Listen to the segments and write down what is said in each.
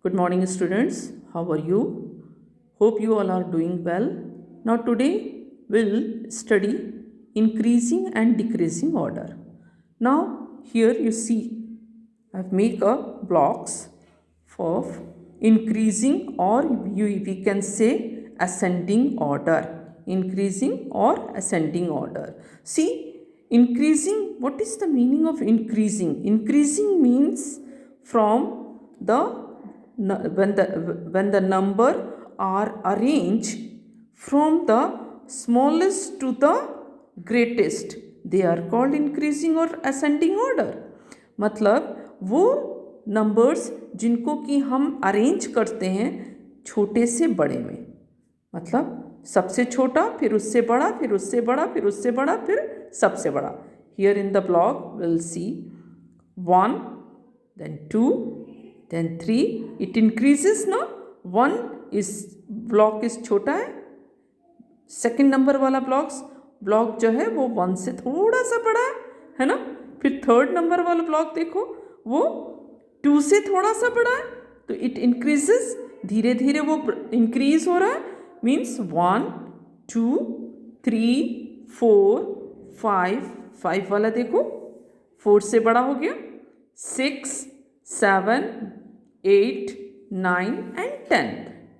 Good morning, students. How are you? Hope you all are doing well. Now, today we'll study increasing and decreasing order. Now, here you see I've made a blocks of increasing or we can say ascending order. Increasing or ascending order. See, increasing, what is the meaning of increasing? Increasing means from the when the number are arranged from the smallest to the greatest, they are called increasing or ascending order. मतलब वो numbers जिनको कि हम arrange करते हैं छोटे से बड़े में, मतलब सबसे छोटा फिर उससे बड़ा फिर उससे बड़ा फिर उससे बड़ा फिर सबसे बड़ा. Here in the block we'll see 1, then 2, then 3. It increases ना. 1 is block is छोटा है, सेकेंड नंबर वाला ब्लॉक जो है वो 1 से थोड़ा सा बड़ा है ना. फिर थर्ड नंबर वाला ब्लॉक देखो वो 2 से थोड़ा सा बड़ा है. तो इट इंक्रीजेस, धीरे धीरे वो इंक्रीज हो रहा है. मीन्स 1, 2, 3, 4, 5 वाला देखो 4 से बड़ा हो गया. 6, 7, 8, 9 एंड 10.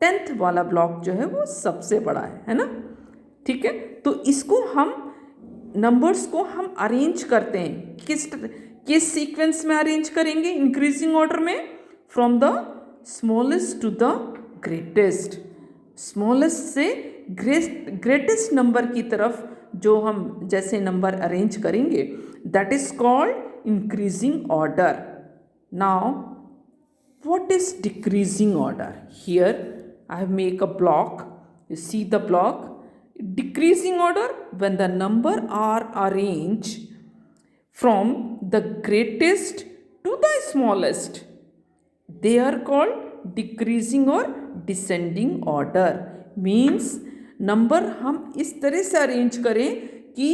10th वाला ब्लॉक जो है वो सबसे बड़ा है ना. ठीक है, तो इसको हम नंबर्स को हम अरेंज करते हैं. किस सीक्वेंस में अरेंज करेंगे? इंक्रीजिंग ऑर्डर में, from the smallest to the greatest. Smallest से ग्रेटेस्ट नंबर की तरफ जो हम जैसे नंबर अरेंज करेंगे, that is called increasing order. Now what is decreasing order? Here I have make a block. You see the block. Decreasing order, when the number are arranged from the greatest to the smallest, they are called decreasing or descending order. Means number हम इस तरह से arrange करें कि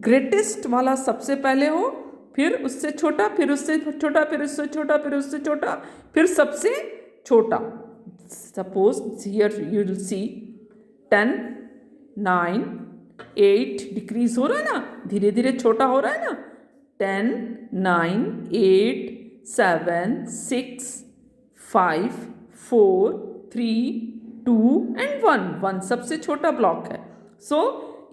greatest वाला सबसे पहले हो, फिर उससे छोटा, फिर उससे छोटा, फिर उससे छोटा, फिर उससे छोटा, फिर सबसे छोटा. Suppose here you will see 10, 9, 8 decrease हो रहा है ना, धीरे धीरे छोटा हो रहा है ना. 10, 9, 8, 7, 6, 5, 4, 3, 2 एंड 1 सबसे छोटा ब्लॉक है. सो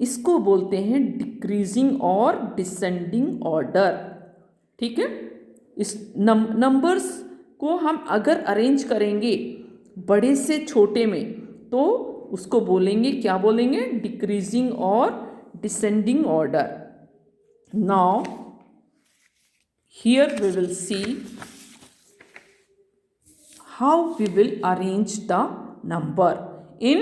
इसको बोलते हैं डिक्रीजिंग और डिसेंडिंग ऑर्डर. ठीक है, इस नंबर्स को हम अगर अरेंज करेंगे बड़े से छोटे में तो उसको बोलेंगे, क्या बोलेंगे? डिक्रीजिंग और descending order. Now here we will see how we will arrange the number in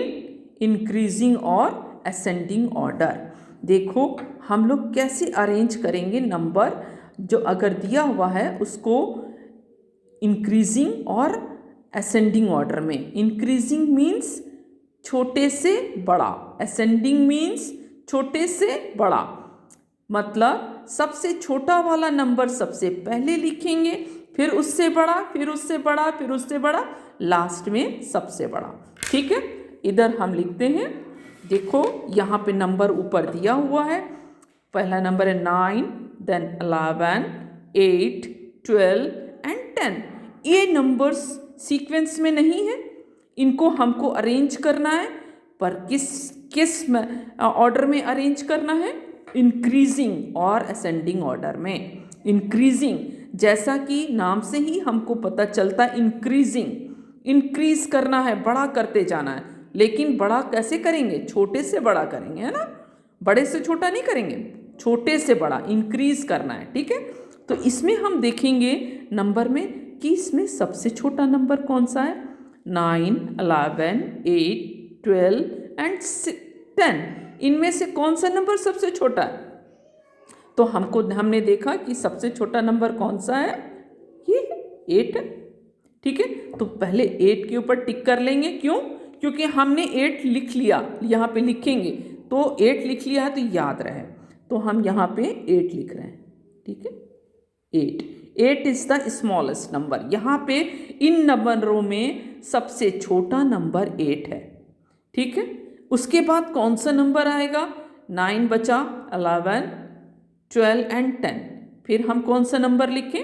increasing और असेंडिंग ऑर्डर. देखो हम लोग कैसे अरेंज करेंगे नंबर जो अगर दिया हुआ है उसको इंक्रीजिंग और असेंडिंग ऑर्डर में. इंक्रीजिंग मीन्स छोटे से बड़ा, असेंडिंग मीन्स छोटे से बड़ा. मतलब सबसे छोटा वाला नंबर सबसे पहले लिखेंगे, फिर उससे बड़ा, फिर उससे बड़ा, फिर उससे बड़ा, लास्ट में सबसे बड़ा. ठीक है, इधर हम लिखते हैं. देखो यहाँ पे नंबर ऊपर दिया हुआ है. पहला नंबर है 9, देन 11, 8, 12 एंड 10. ये नंबर्स सीक्वेंस में नहीं है, इनको हमको अरेंज करना है. पर किस ऑर्डर में अरेंज करना है? इंक्रीजिंग और असेंडिंग ऑर्डर में. इंक्रीजिंग, जैसा कि नाम से ही हमको पता चलता है, इंक्रीजिंग इंक्रीज करना है, बड़ा करते जाना है. लेकिन बड़ा कैसे करेंगे? छोटे से बड़ा करेंगे, है ना. बड़े से छोटा नहीं करेंगे, छोटे से बड़ा इंक्रीज करना है. ठीक है, तो इसमें हम देखेंगे नंबर में कि इसमें सबसे छोटा नंबर कौन सा है? 9, 11, 8, 12 एंड 10. इनमें से कौन सा नंबर सबसे छोटा है? तो हमने देखा कि सबसे छोटा नंबर कौन सा है? ये 8 है. ठीक है, तो पहले 8 के ऊपर टिक कर लेंगे. क्यों? क्योंकि हमने 8 लिख लिया, यहाँ पे लिखेंगे तो 8 लिख लिया है तो याद रहे, तो हम यहाँ पे 8 लिख रहे हैं. ठीक है, 8 इज द स्मॉलेस्ट नंबर। यहाँ पे इन नंबरों में सबसे छोटा नंबर 8 है, ठीक है। उसके बाद कौन सा नंबर आएगा? 9 बचा, 11, 12 एंड 10। फिर हम कौन सा नंबर लिखें?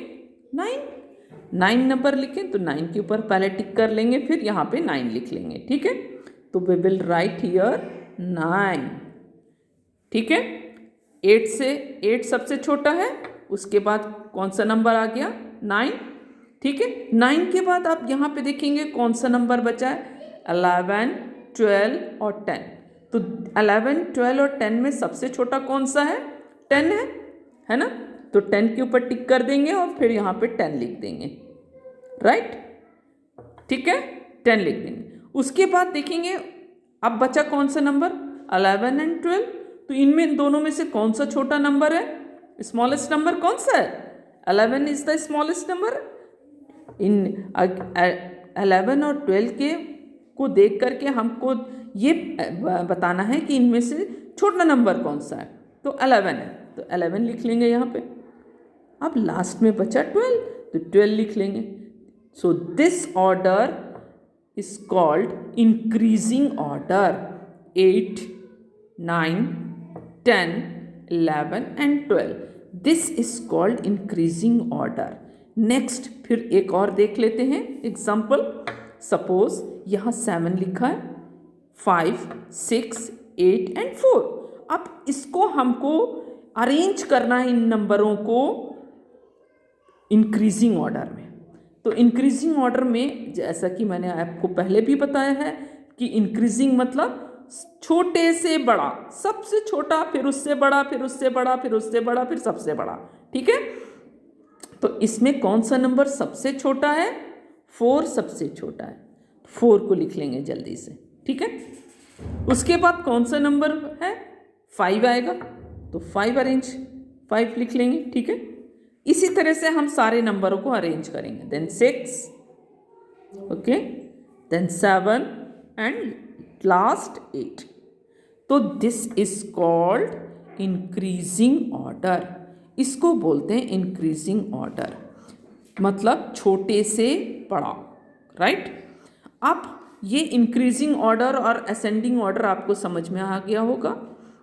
9 नंबर लिखें, तो 9 के ऊपर पहले टिक कर लेंगे, फिर यहाँ पे 9 लिख लेंगे, ठीक है। तो वी विल राइट हियर 9, ठीक है। 8 सबसे छोटा है, उसके बाद कौन सा नंबर आ गया? 9, ठीक है। 9 के बाद आप यहाँ पे देखेंगे कौन सा नंबर बचा है? 11, 12 और 10। तो 11, 12 और 10 में सबसे छोटा कौन सा है? 10 है ना। तो 10 के ऊपर टिक कर देंगे और फिर यहाँ पे 10 लिख देंगे, राइट, ठीक है। 10 लिख देंगे। उसके बाद देखेंगे अब बचा कौन सा नंबर? 11 एंड 12। तो इनमें दोनों में से कौन सा छोटा नंबर है? स्मॉलेस्ट नंबर कौन सा है? 11 इज द स्मॉलेस्ट नंबर। इन 11 और 12 के को देख करके हमको ये बताना है कि इनमें से छोटा नंबर कौन सा है। तो 11 है, तो 11 लिख लेंगे यहाँ पे। अब लास्ट में बचा 12, तो 12 लिख लेंगे। So this order is called increasing order. 8, 9, 10, 11 and 12, this is called increasing order. Next फिर एक और देख लेते हैं एग्जाम्पल। सपोज यहाँ 7 लिखा है, 5, 6, 8 एंड 4। अब इसको हमको अरेंज करना है इन नंबरों को इंक्रीजिंग ऑर्डर में। तो इंक्रीजिंग ऑर्डर में जैसा कि मैंने आपको पहले भी बताया है कि इंक्रीजिंग मतलब छोटे से बड़ा, सबसे छोटा, फिर उससे बड़ा, फिर उससे बड़ा, फिर उससे बड़ा, फिर सबसे बड़ा, ठीक है। तो इसमें कौन सा नंबर सबसे छोटा है? 4 सबसे छोटा है, 4 को लिख लेंगे जल्दी से, ठीक है। उसके बाद कौन सा नंबर है? 5 आएगा, तो 5 लिख लेंगे, ठीक है। इसी तरह से हम सारे नंबरों को अरेंज करेंगे। Then 6, okay, then 7 and last 8। तो this is called increasing order. इसको बोलते हैं इंक्रीजिंग ऑर्डर, मतलब छोटे से बड़ा, राइट। अब ये इंक्रीजिंग ऑर्डर और असेंडिंग ऑर्डर आपको समझ में आ गया होगा,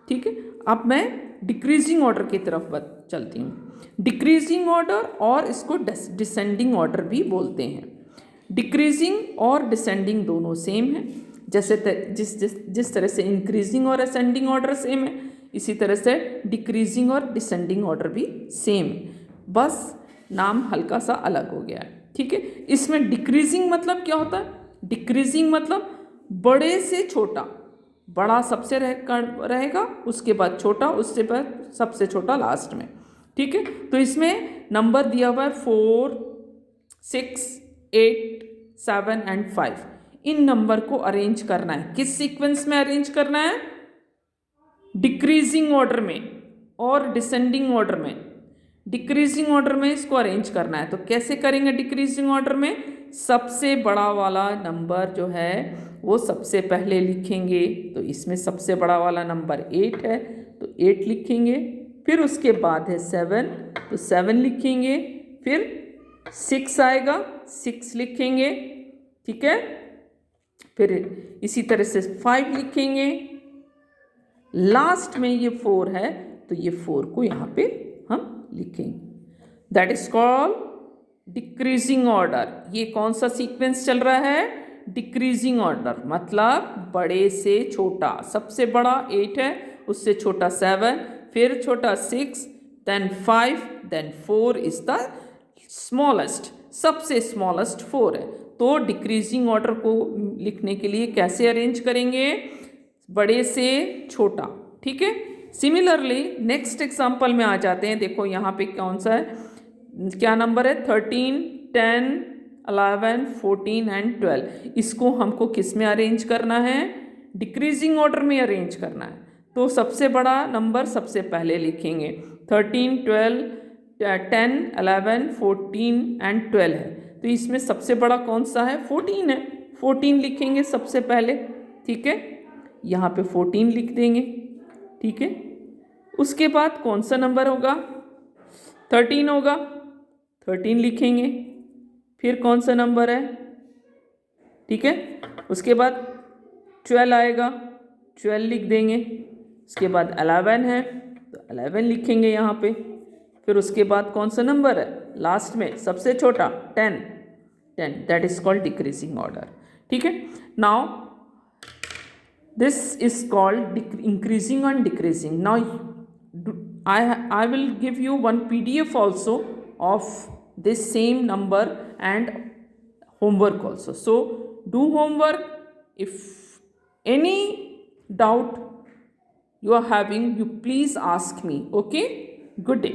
ठीक है। अब मैं डिक्रीजिंग ऑर्डर की तरफ चलती हूँ। डिक्रीजिंग ऑर्डर और इसको डिसेंडिंग ऑर्डर भी बोलते हैं। डिक्रीजिंग और डिसेंडिंग दोनों सेम है। जैसे जिस तरह से इंक्रीजिंग और असेंडिंग ऑर्डर सेम है, इसी तरह से डिक्रीजिंग और डिसेंडिंग ऑर्डर भी सेम है, बस नाम हल्का सा अलग हो गया है, ठीक है। इसमें डिक्रीजिंग मतलब क्या होता है? डिक्रीजिंग मतलब बड़े से छोटा, बड़ा सबसे रहेगा, उसके बाद छोटा, उससे बाद सबसे छोटा लास्ट में, ठीक है। तो इसमें नंबर दिया हुआ है 4, 6, 8, 7 एंड 5। इन नंबर को अरेंज करना है। किस सीक्वेंस में अरेंज करना है? डिक्रीजिंग ऑर्डर में और डिसेंडिंग ऑर्डर में। डिक्रीजिंग ऑर्डर में इसको अरेंज करना है। तो कैसे करेंगे डिक्रीजिंग ऑर्डर में? सबसे बड़ा वाला नंबर जो है वो सबसे पहले लिखेंगे। तो इसमें सबसे बड़ा वाला नंबर 8 है, तो 8 लिखेंगे। फिर उसके बाद है 7, तो 7 लिखेंगे। फिर 6 आएगा, 6 लिखेंगे, ठीक है। फिर इसी तरह से 5 लिखेंगे। लास्ट में ये 4 है, तो ये 4 को यहाँ पे हम लिखेंगे। That is called decreasing order. ये कौन सा सीक्वेंस चल रहा है? डिक्रीजिंग ऑर्डर, मतलब बड़े से छोटा। सबसे बड़ा 8 है, उससे छोटा 7, फिर छोटा 6, then 5, then 4 is the smallest, सबसे स्मॉलेस्ट 4 है। तो डिक्रीजिंग ऑर्डर को लिखने के लिए कैसे अरेंज करेंगे? बड़े से छोटा, ठीक है। सिमिलरली नेक्स्ट एग्जाम्पल में आ जाते हैं। देखो यहाँ पे कौन सा है, क्या नंबर है? 13, 10, 11, 14 एंड 12। इसको हमको किस में अरेंज करना है? डिक्रीजिंग ऑर्डर में अरेंज करना है। तो सबसे बड़ा नंबर सबसे पहले लिखेंगे। 13, 12, 10, 11, 14 एंड 12 है। तो इसमें सबसे बड़ा कौन सा है? 14 है, 14 लिखेंगे सबसे पहले, ठीक है। यहाँ पे 14 लिख देंगे, ठीक है। उसके बाद कौन सा नंबर होगा? 13 होगा, 13 लिखेंगे। फिर कौन सा नंबर है, ठीक है, उसके बाद 12 आएगा, 12 लिख देंगे। उसके बाद 11 है तो 11 लिखेंगे यहाँ पे। फिर उसके बाद कौन सा नंबर है लास्ट में सबसे छोटा, 10, that is called decreasing order. ठीक है, now this is called increasing and decreasing. Now I will give you one PDF also of this same number and homework also. So do homework. If any doubt you are having, you please ask me. Okay, good day.